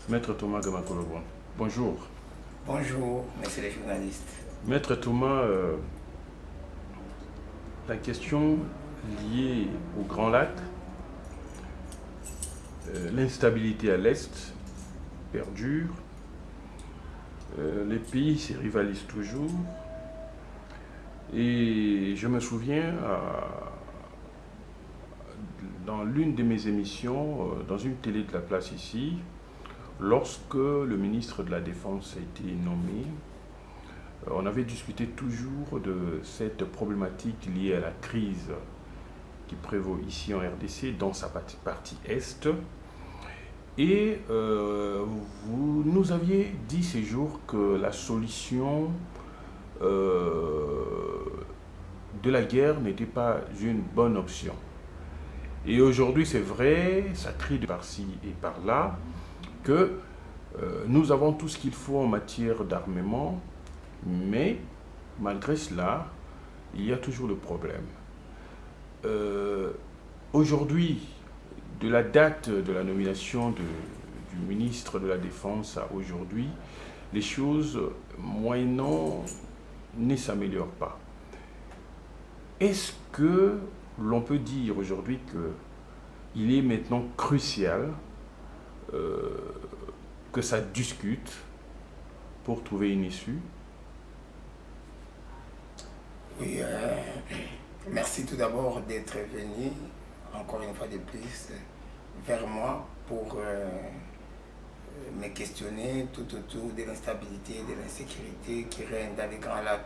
Maître Thomas Gamakolobon. Bonjour. Bonjour, messieurs les journalistes. Maître Thomas, la question liée au Grand Lac, l'instabilité à l'Est perdure, les pays se rivalisent toujours. Et je me souviens, dans l'une de mes émissions, dans une télé de la place ici, lorsque le ministre de la Défense a été nommé, on avait discuté toujours de cette problématique liée à la crise qui prévaut ici en RDC, dans sa partie Est. Et vous nous aviez dit ces jours que la solution de la guerre n'était pas une bonne option. Et aujourd'hui, c'est vrai, ça crie de par-ci et par-là, que nous avons tout ce qu'il faut en matière d'armement, mais malgré cela, il y a toujours le problème. Aujourd'hui, de la date de la nomination du ministre de la Défense à aujourd'hui, les choses, moyennant, ne s'améliorent pas. Est-ce que l'on peut dire aujourd'hui qu'il est maintenant crucial que ça discute pour trouver une issue? Oui, merci tout d'abord d'être venu, encore une fois de plus, vers moi pour me questionner tout autour de l'instabilité et de l'insécurité qui règne dans les grands lacs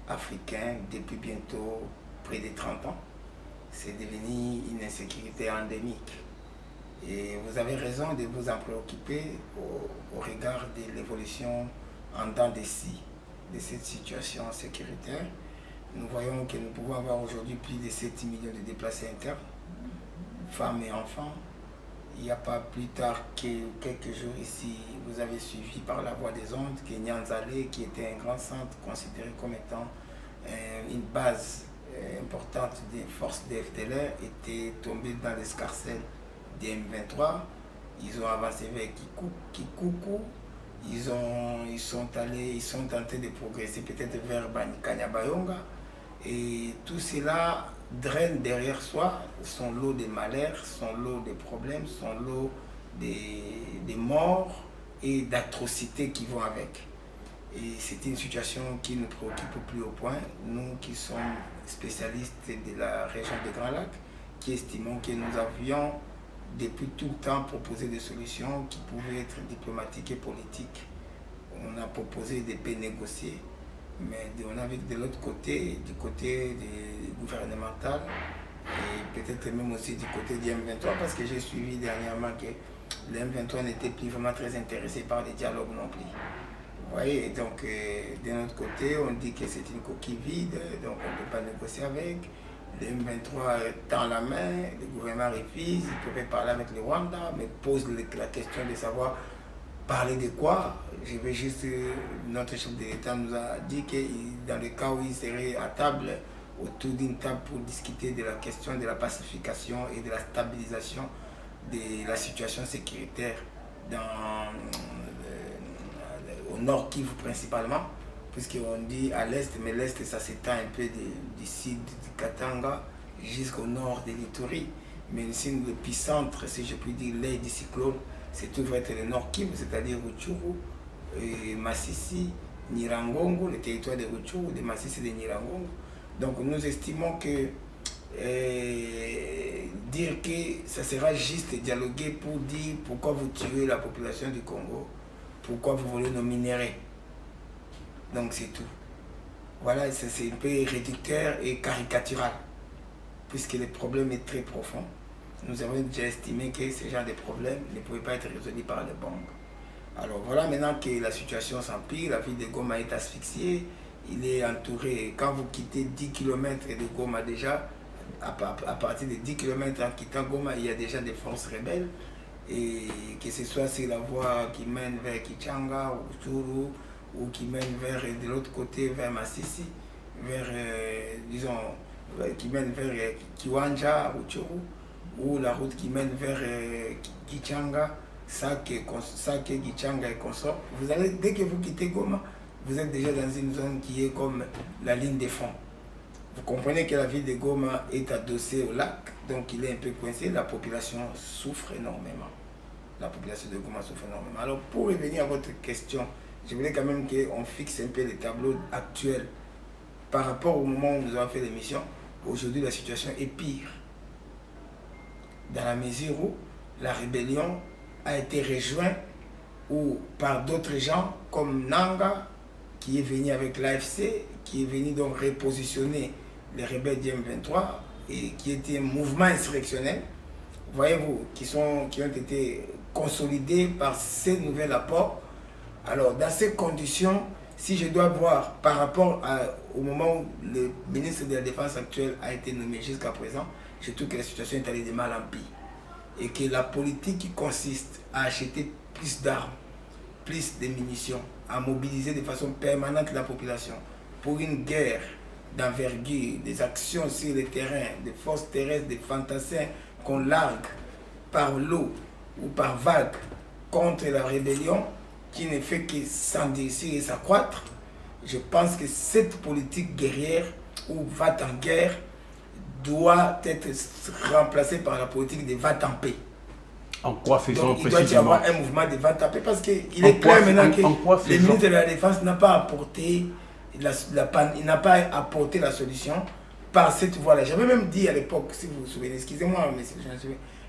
africains depuis bientôt près de 30 ans. C'est devenu une insécurité endémique. Et vous avez raison de vous en préoccuper au regard de l'évolution en dents de scie de cette situation sécuritaire. Nous voyons que nous pouvons avoir aujourd'hui plus de 7 millions de déplacés internes, femmes et enfants. Il n'y a pas plus tard que quelques jours ici, vous avez suivi par la voie des ondes que Nyanzale, qui était un grand centre considéré comme étant une base importante des forces de FDLR, était tombé dans l'escarcelle des M23. Ils ont avancé vers Kikuku. Ils sont tentés de progresser peut-être vers Kanya-Bayonga. Et tout cela draine derrière soi son lot de malheurs, son lot de problèmes, son lot de morts et d'atrocités qui vont avec. Et c'est une situation qui nous préoccupe au plus haut point, nous qui sommes spécialistes de la région des Grands Lacs, qui estimons que nous avions depuis tout le temps proposé des solutions qui pouvaient être diplomatiques et politiques. On a proposé des paix négociées, mais on avait de l'autre côté, du côté gouvernemental, et peut-être même aussi du côté du M23, parce que j'ai suivi dernièrement que le M23 n'était plus vraiment très intéressé par les dialogues non plus. Vous voyez, donc de notre côté, on dit que c'est une coquille vide, donc on ne peut pas négocier avec. Le M23 tend la main, le gouvernement refuse, il peut parler avec le Rwanda, mais pose la question de savoir parler de quoi. Je vais juste, notre chef de l'État nous a dit que dans le cas où il serait à table, autour d'une table pour discuter de la question de la pacification et de la stabilisation de la situation sécuritaire au nord Kivu principalement, puisqu'on dit à l'est, mais l'est ça s'étend un peu d'ici du Katanga jusqu'au nord de l'Ituri. Mais ici, l'épicentre, si je puis dire, l'aile du cyclone, c'est tout vrai le nord Kivu, c'est-à-dire Rutshuru, Masisi, Nyiragongo, le territoire de Rutshuru, de Masisi et de Nyiragongo. Donc nous estimons que dire que ça sera juste dialoguer pour dire pourquoi vous tuez la population du Congo, pourquoi vous voulez nos minéraux. Donc c'est tout. Voilà, c'est un peu réducteur et caricatural, puisque le problème est très profond. Nous avons déjà estimé que ce genre de problème ne pouvait pas être résolu par les bombes. Alors voilà, maintenant que la situation s'empire, la ville de Goma est asphyxiée, il est entouré. Quand vous quittez 10 km de Goma déjà, à partir de 10 km en quittant Goma, il y a déjà des forces rebelles. Et que ce soit sur la voie qui mène vers Kichanga ou Tchuru, ou qui mène vers de l'autre côté, vers Masisi, qui mène vers Kiwanja ou Tchuru, ou la route qui mène vers Kichanga, Sake, Gichanga et consorts, vous allez, dès que vous quittez Goma, vous êtes déjà dans une zone qui est comme la ligne de front. Vous comprenez que la ville de Goma est adossée au lac, donc il est un peu coincé, la population souffre énormément. La population de Goma souffre énormément. Alors pour revenir à votre question, je voulais quand même qu'on fixe un peu les tableaux actuels par rapport au moment où nous avons fait l'émission. Aujourd'hui, la situation est pire. Dans la mesure où la rébellion a été rejointe ou par d'autres gens comme Nanga, qui est venu avec l'AFC, qui est venu donc repositionner les rebelles du M23 et qui était un mouvement insurrectionnel, voyez-vous, qui ont été consolidés par ces nouveaux apports. Alors, dans ces conditions, si je dois voir par rapport au moment où le ministre de la Défense actuel a été nommé jusqu'à présent, je trouve que la situation est allée de mal en pire. Et que la politique qui consiste à acheter plus d'armes, plus de munitions, à mobiliser de façon permanente la population pour une guerre d'envergure, des actions sur le terrain, des forces terrestres, des fantassins qu'on largue par l'eau ou par vague contre la rébellion qui ne fait que s'endurcir et s'accroître. Je pense que cette politique guerrière ou va-t-en-guerre doit être remplacée par la politique de va-t-en-paix. En quoi faisons donc, il doit y avoir un mouvement de va-t-en-paix parce qu'il est clair maintenant que le ministre de la Défense n'a pas apporté la solution par cette voie-là. J'avais même dit à l'époque, si vous vous souvenez, excusez-moi, mais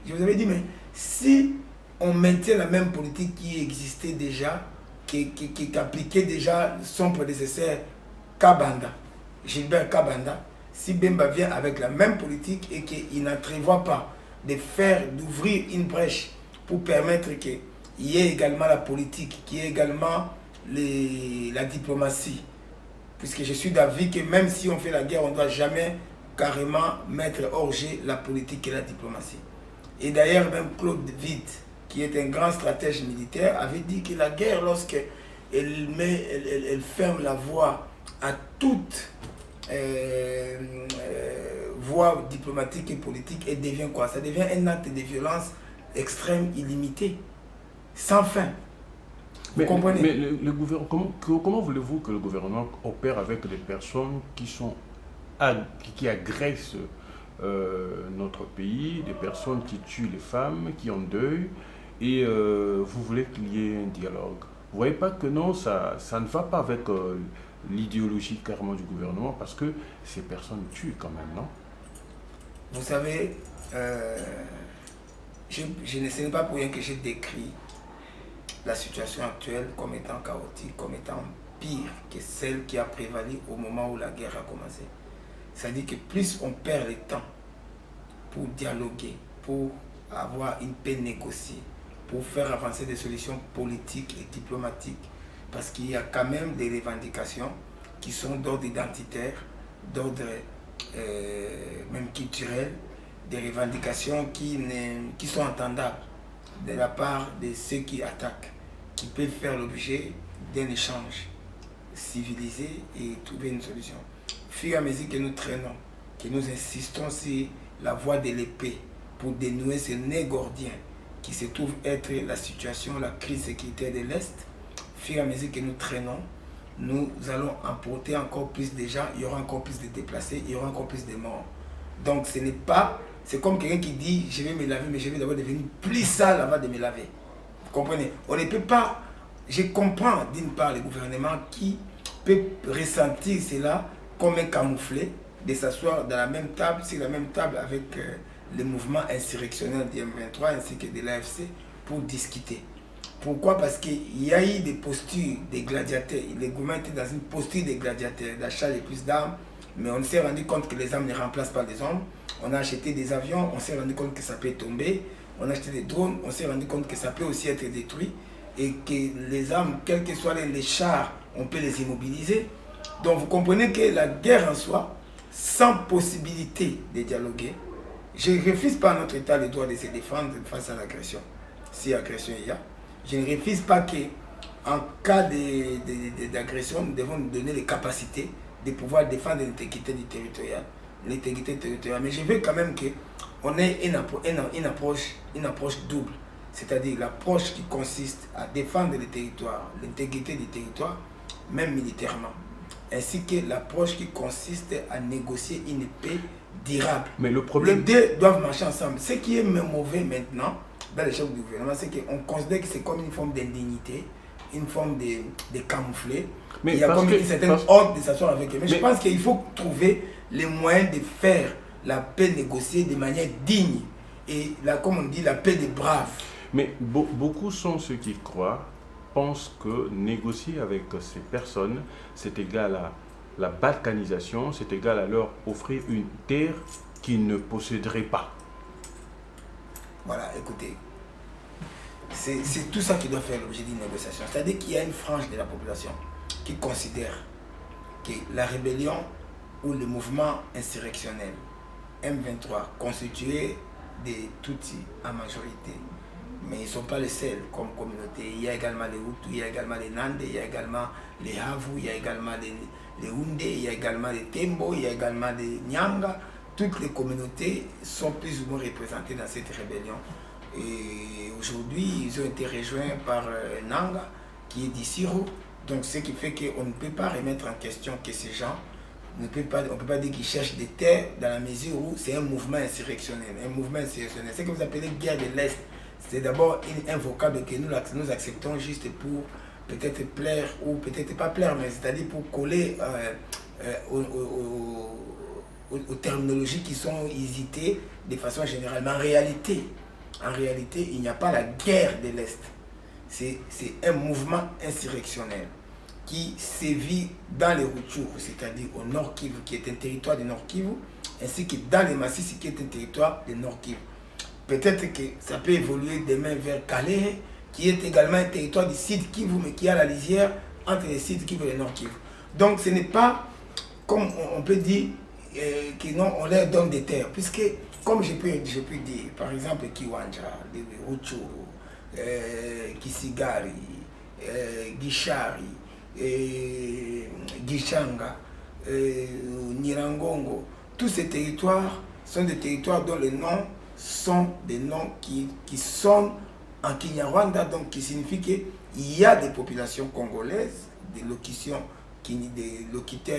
je vous avais dit, mais si on maintient la même politique qui existait déjà, qui appliquait déjà son prédécesseur Kabanda, Gilbert Kabanda, si Bemba vient avec la même politique et qu'il n'entrevoit pas d'ouvrir une brèche pour permettre qu'il y ait également la politique, qu'il y ait également la diplomatie, puisque je suis d'avis que même si on fait la guerre, on ne doit jamais carrément mettre hors jeu la politique et la diplomatie. Et d'ailleurs, même Claude Witt, qui est un grand stratège militaire, avait dit que la guerre, lorsqu'elle ferme la voie à toute voie diplomatique et politique, elle devient quoi? Ça devient un acte de violence extrême, illimité, sans fin. Vous comprenez? Mais le gouvernement, comment voulez-vous que le gouvernement opère avec des personnes qui agressent notre pays, des personnes qui tuent les femmes, qui ont deuil, et vous voulez qu'il y ait un dialogue? Vous voyez pas que non, ça ne va pas avec l'idéologie carrément du gouvernement, parce que ces personnes tuent quand même, non? Vous savez, ce n'est pas pour rien que j'ai décrit la situation actuelle comme étant chaotique, comme étant pire que celle qui a prévalu au moment où la guerre a commencé. C'est-à-dire que plus on perd le temps pour dialoguer, pour avoir une paix négociée, pour faire avancer des solutions politiques et diplomatiques, parce qu'il y a quand même des revendications qui sont d'ordre identitaire, d'ordre même culturel, des revendications qui sont entendables de la part de ceux qui attaquent, qui peuvent faire l'objet d'un échange civilisé et trouver une solution. Au fur et à mesure que nous traînons, que nous insistons sur la voie de l'épée pour dénouer ce nœud gordien qui se trouve être la situation, la crise sécuritaire de l'Est, au fur et à mesure que nous traînons, nous allons emporter encore plus de gens, il y aura encore plus de déplacés, il y aura encore plus de morts. Donc ce n'est pas, c'est comme quelqu'un qui dit je vais me laver, mais je vais d'abord devenir plus sale avant de me laver. Vous comprenez? On ne peut pas, je comprends d'une part le gouvernement qui peut ressentir cela comme un camouflet, de s'asseoir dans la même table, sur la même table avec le mouvement insurrectionnel du M23 ainsi que de l'AFC pour discuter. Pourquoi? Parce qu'il y a eu des postures des gladiateurs. Le gouvernement était dans une posture des gladiateurs, d'achat de plus d'armes, mais on s'est rendu compte que les armes ne remplacent pas les hommes. On a acheté des avions, on s'est rendu compte que ça peut tomber. On a acheté des drones, on s'est rendu compte que ça peut aussi être détruit. Et que les armes, quels que soient les chars, on peut les immobiliser. Donc vous comprenez que la guerre en soi, sans possibilité de dialoguer, je ne refuse pas à notre État le droit de se défendre face à l'agression. Si agression il y a, je ne refuse pas qu'en cas d'agression, nous devons nous donner les capacités de pouvoir défendre l'intégrité du territorial. L'intégrité territoriale. Mais je veux quand même qu'on ait une approche double. c'est-à-dire l'approche qui consiste à défendre les territoires, l'intégrité des territoires, même militairement, ainsi que l'approche qui consiste à négocier une paix durable. Mais le problème... Les deux doivent marcher ensemble. Ce qui est mauvais maintenant, dans les chefs du gouvernement, c'est qu'on considère que c'est comme une forme d'indignité, une forme de camoufler. Mais il y a comme une certaine honte de s'asseoir avec eux. Mais je pense qu'il faut trouver les moyens de faire la paix négociée de manière digne. Et là, comme on dit, la paix des braves. Mais beaucoup sont ceux qui croient, pensent que négocier avec ces personnes, c'est égal à la balkanisation, c'est égal à leur offrir une terre qu'ils ne posséderaient pas. Voilà, écoutez, c'est tout ça qui doit faire l'objet d'une négociation. C'est-à-dire qu'il y a une frange de la population qui considère que la rébellion ou le mouvement insurrectionnel M23 constitué de Tutsis en majorité, mais ils ne sont pas les seuls comme communauté. Il y a également les Hutus, il y a également les Nande, il y a également les Havu, il y a également les Houndé, il y a également les Tembo, il y a également les Nyanga. Toutes les communautés sont plus ou moins représentées dans cette rébellion. Et aujourd'hui, ils ont été rejoints par Nanga, qui est d'Issiro. Donc, ce qui fait qu'on ne peut pas remettre en question que ces gens, on ne peut pas dire qu'ils cherchent des terres dans la mesure où c'est un mouvement insurrectionnel. Un mouvement insurrectionnel. Ce que vous appelez guerre de l'Est, c'est d'abord un vocable que nous acceptons juste pour peut-être plaire ou peut-être pas plaire, mais c'est-à-dire pour coller aux terminologies qui sont hésitées de façon générale. Mais en réalité, il n'y a pas la guerre de l'Est. C'est un mouvement insurrectionnel qui sévit dans les Rutshuru, c'est-à-dire au Nord Kivu, qui est un territoire du Nord Kivu, ainsi que dans les Massissi, qui est un territoire du Nord Kivu. Peut-être que ça peut évoluer demain vers Calais, qui est également un territoire du Sud Kivu, mais qui a la lisière entre le Sud Kivu et le Nord Kivu. Donc ce n'est pas, comme on peut dire, que non, on leur donne des terres, puisque, comme je peux dire, par exemple, Kiwanja, les Rutshuru, Kisigari, Gishari, Gishanga, Nirangongo, tous ces territoires sont des territoires dont les noms sont des noms qui sont en Kinyarwanda, donc qui signifie qu'il y a des populations congolaises, des locutaires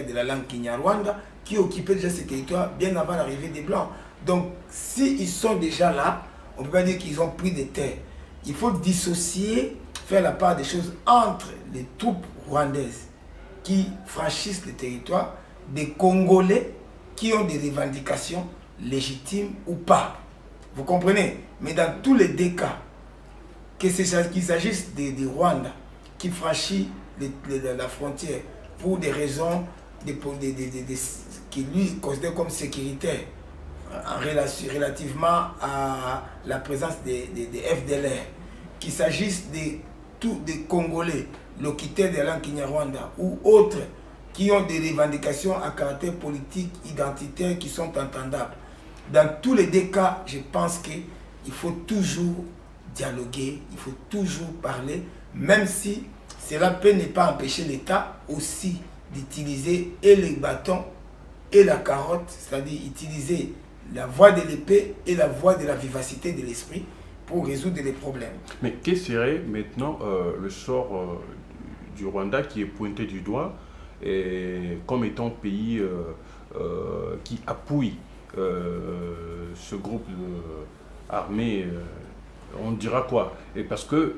de la langue Kinyarwanda qui occupaient déjà ces territoires bien avant l'arrivée des Blancs. Donc, s'ils sont déjà là, on ne peut pas dire qu'ils ont pris des terres. Il faut dissocier, faire la part des choses entre les troupes rwandaises qui franchissent le territoire, des Congolais qui ont des revendications légitimes ou pas. Vous comprenez? Mais dans tous les deux cas, qu'il s'agisse des Rwandais qui franchissent la frontière pour des raisons qui lui considèrent comme sécuritaires relativement à la présence des FDLR, qu'il s'agisse des Congolais locutaires de la langue Kinyarwanda ou autres qui ont des revendications à caractère politique, identitaire qui sont entendables. Dans tous les deux cas, je pense qu'il faut toujours dialoguer, il faut toujours parler, même si cela peut ne pas empêcher l'État aussi d'utiliser et les bâtons et la carotte, c'est-à-dire utiliser la voie de l'épée et la voie de la vivacité de l'esprit pour résoudre les problèmes. Mais quel serait maintenant le sort du Rwanda qui est pointé du doigt comme étant pays qui appuie ce groupe armé, on dira quoi? Et parce que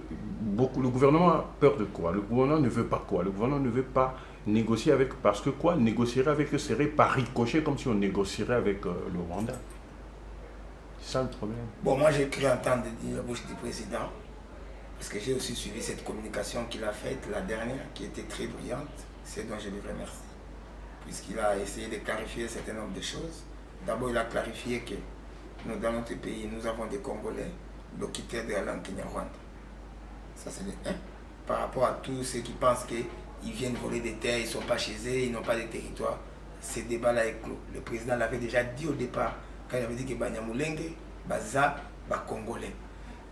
le gouvernement a peur de quoi? Le gouvernement ne veut pas quoi? Le gouvernement ne veut pas négocier avec, parce que quoi? Négocier avec eux serait par ricochet, comme si on négocierait avec le Rwanda. C'est ça le problème. Bon, moi j'ai cru entendre de la bouche du président, parce que j'ai aussi suivi cette communication qu'il a faite, la dernière, qui était très brillante, c'est dont je lui remercie, puisqu'il a essayé de clarifier un certain nombre de choses. D'abord, il a clarifié que nous, dans notre pays, nous avons des Congolais locutaires de la langue Kinyarwanda. Ça, c'est le 1. Par rapport à tous ceux qui pensent qu'ils viennent voler des terres, ils ne sont pas chez eux, ils n'ont pas de territoire. Ce débat-là est clos. Le président l'avait déjà dit au départ, quand il avait dit que Banyamulenge, Baza, Congolais.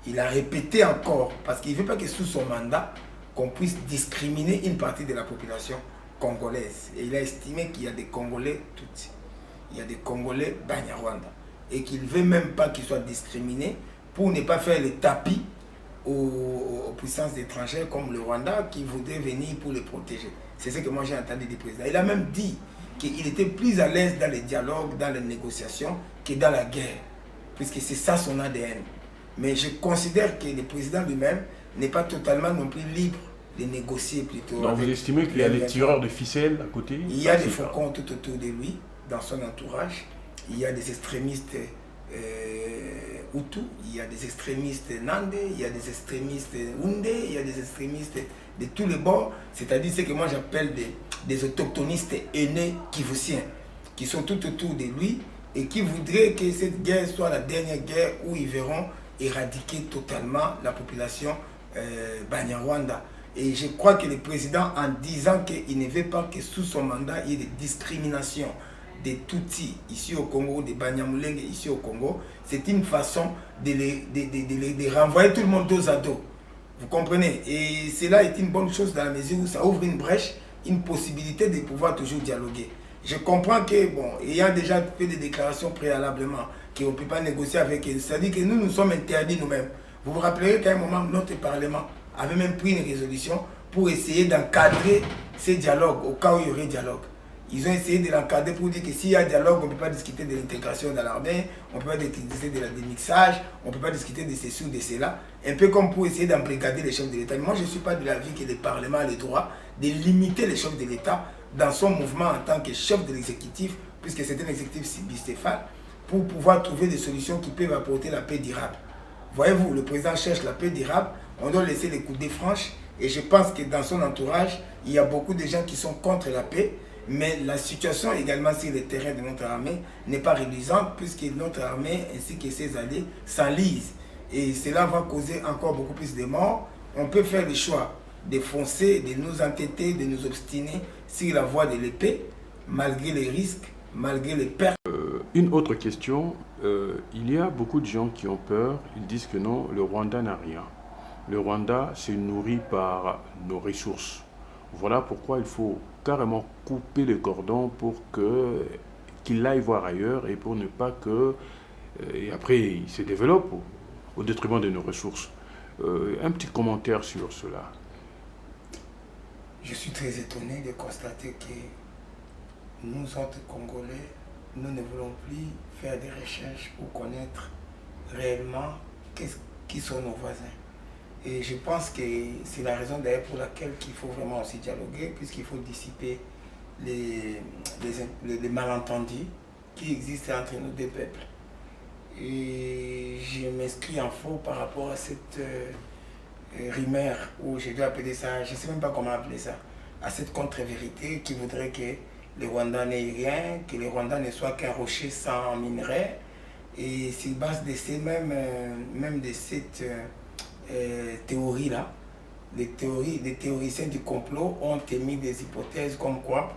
Il a répété encore, parce qu'il ne veut pas que sous son mandat, qu'on puisse discriminer une partie de la population congolaise. Et il a estimé qu'il y a des Congolais Tutsis, il y a des Congolais Banyarwanda, et qu'il ne veut même pas qu'ils soient discriminés pour ne pas faire le tapis aux puissances étrangères comme le Rwanda qui voudraient venir pour les protéger. C'est ce que moi j'ai entendu du président. Il a même dit qu'il était plus à l'aise dans les dialogues, dans les négociations que dans la guerre, puisque c'est ça son ADN. Mais je considère que le président lui-même n'est pas totalement non plus libre de négocier plutôt. Donc vous estimez qu'il y a les tireurs de ficelles à côté? Il y a des faucons tout autour de lui, dans son entourage. Il y a des extrémistes Hutus, il y a des extrémistes Nandé, il y a des extrémistes Houndé, il y a des extrémistes de tous les bords, c'est-à-dire ce que moi j'appelle des autochtonistes aînés kivusiens, qui sont tout autour de lui et qui voudraient que cette guerre soit la dernière guerre où ils verront éradiquer totalement la population Banyarwanda. Et je crois que le président, en disant qu'il ne veut pas que sous son mandat, il y ait des discriminations des Tutsis ici au Congo, des Banyamulenge ici au Congo, c'est une façon de renvoyer tout le monde dos à dos. Vous comprenez? Et cela est une bonne chose dans la mesure où ça ouvre une brèche, une possibilité de pouvoir toujours dialoguer. Je comprends que, bon, ayant déjà fait des déclarations préalablement, qu'on ne peut pas négocier avec eux, c'est-à-dire que nous sommes interdits nous-mêmes. Vous vous rappellerez qu'à un moment, notre Parlement avait même pris une résolution pour essayer d'encadrer ces dialogues, au cas où il y aurait dialogue. Ils ont essayé de l'encadrer pour dire que s'il y a dialogue, on ne peut pas discuter de l'intégration dans l'armée, on ne peut pas discuter de la démixage, on ne peut pas discuter de ceci ou de cela. Un peu comme pour essayer d'embrigader les chefs de l'État. Moi, je ne suis pas de l'avis que le Parlement a le droit de limiter les chefs de l'État dans son mouvement en tant que chef de l'exécutif, puisque c'est un exécutif bicéphale, pour pouvoir trouver des solutions qui peuvent apporter la paix durable. Voyez-vous, le président cherche la paix durable, on doit laisser les coudées franches, et je pense que dans son entourage, il y a beaucoup de gens qui sont contre la paix, mais la situation également sur le terrain de notre armée n'est pas réduisante, puisque notre armée ainsi que ses alliés s'enlisent. Et cela va causer encore beaucoup plus de morts. On peut faire le choix de foncer, de nous entêter, de nous obstiner sur la voie de l'épée, malgré les risques, malgré les pertes. Une autre question, il y a beaucoup de gens qui ont peur, ils disent que non, le Rwanda n'a rien. Le Rwanda se nourrit par nos ressources. Voilà pourquoi il faut carrément couper le cordon pour qu'il aille voir ailleurs et pour ne pas que... et après, il se développe au détriment de nos ressources. Un petit commentaire sur cela. Je suis très étonné de constater que nous autres Congolais, nous ne voulons plus faire des recherches pour connaître réellement qui sont nos voisins. Et je pense que c'est la raison d'ailleurs pour laquelle il faut vraiment aussi dialoguer, puisqu'il faut dissiper les malentendus qui existent entre nos deux peuples. Et je m'inscris en faux par rapport à cette rumeur, ou je dois appeler ça, je ne sais même pas comment appeler ça, à cette contre-vérité qui voudrait que le Rwanda n'ait rien, que le Rwanda ne soit qu'un rocher sans minerai. Et sur base de ces même de cette théorie-là, les théoriciens du complot ont émis des hypothèses comme quoi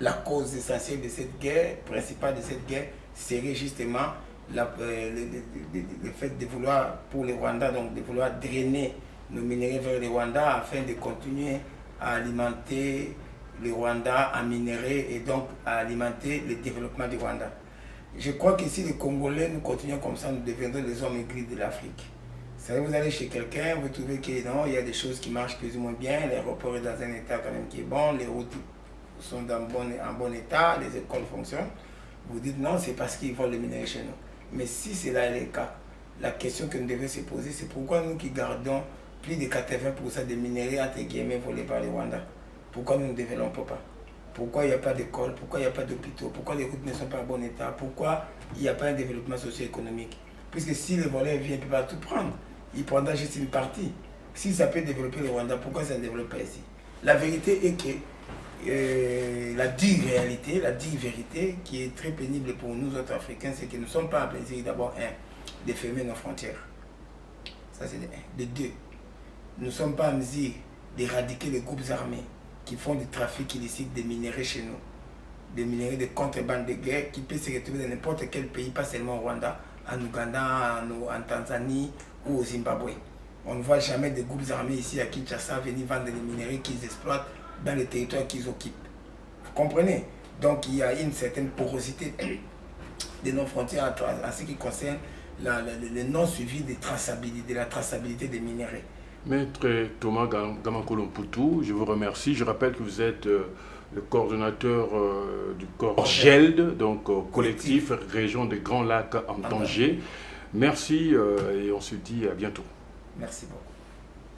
la cause essentielle de cette guerre, principale de cette guerre, serait justement le fait de vouloir, pour le Rwanda, donc de vouloir drainer nos minerais vers le Rwanda afin de continuer à alimenter le Rwanda en minerais et donc à alimenter le développement du Rwanda. Je crois que si les Congolais, nous continuons comme ça, nous deviendrons les hommes aigris de l'Afrique. Vous allez chez quelqu'un, vous trouvez que non, il y a des choses qui marchent plus ou moins bien, l'aéroport est dans un état quand même qui est bon, les routes sont en bon état, les écoles fonctionnent. Vous dites non, c'est parce qu'ils volent le minerai chez nous. Mais si c'est là le cas, la question que nous devons se poser, c'est pourquoi nous qui gardons plus de 80% des minerais entre guillemets volés par les Rwandais, pourquoi nous ne développons pas? Pourquoi il n'y a pas d'école? Pourquoi il n'y a pas d'hôpitaux? Pourquoi les routes ne sont pas en bon état? Pourquoi il n'y a pas un développement socio-économique? Puisque si les voleurs viennent, ils ne peuvent pas tout prendre. Ils prendront juste une partie. Si ça peut développer le Rwanda, pourquoi ça ne développe pas ici? La vérité est que la dure réalité, la dure vérité, qui est très pénible pour nous autres Africains, c'est que nous ne sommes pas en plaisir d'abord, de fermer nos frontières. Ça c'est de un. De deux, nous ne sommes pas en mesure d'éradiquer les groupes armés qui font du trafic illicite des minerais chez nous. Des minerais de contrebande de guerre qui peuvent se retrouver dans n'importe quel pays, pas seulement au Rwanda, en Ouganda, en Tanzanie ou au Zimbabwe. On ne voit jamais des groupes armés ici à Kinshasa venir vendre les minerais qu'ils exploitent dans les territoires qu'ils occupent. Vous comprenez? Donc il y a une certaine porosité de nos frontières en ce qui concerne le non-suivi de la traçabilité des minéraux. Maître Thomas Gamakolomputu, je vous remercie. Je rappelle que vous êtes le coordonnateur du corps GELD, donc collectif Région des Grands Lacs en Tanger. Merci et on se dit à bientôt. Merci beaucoup.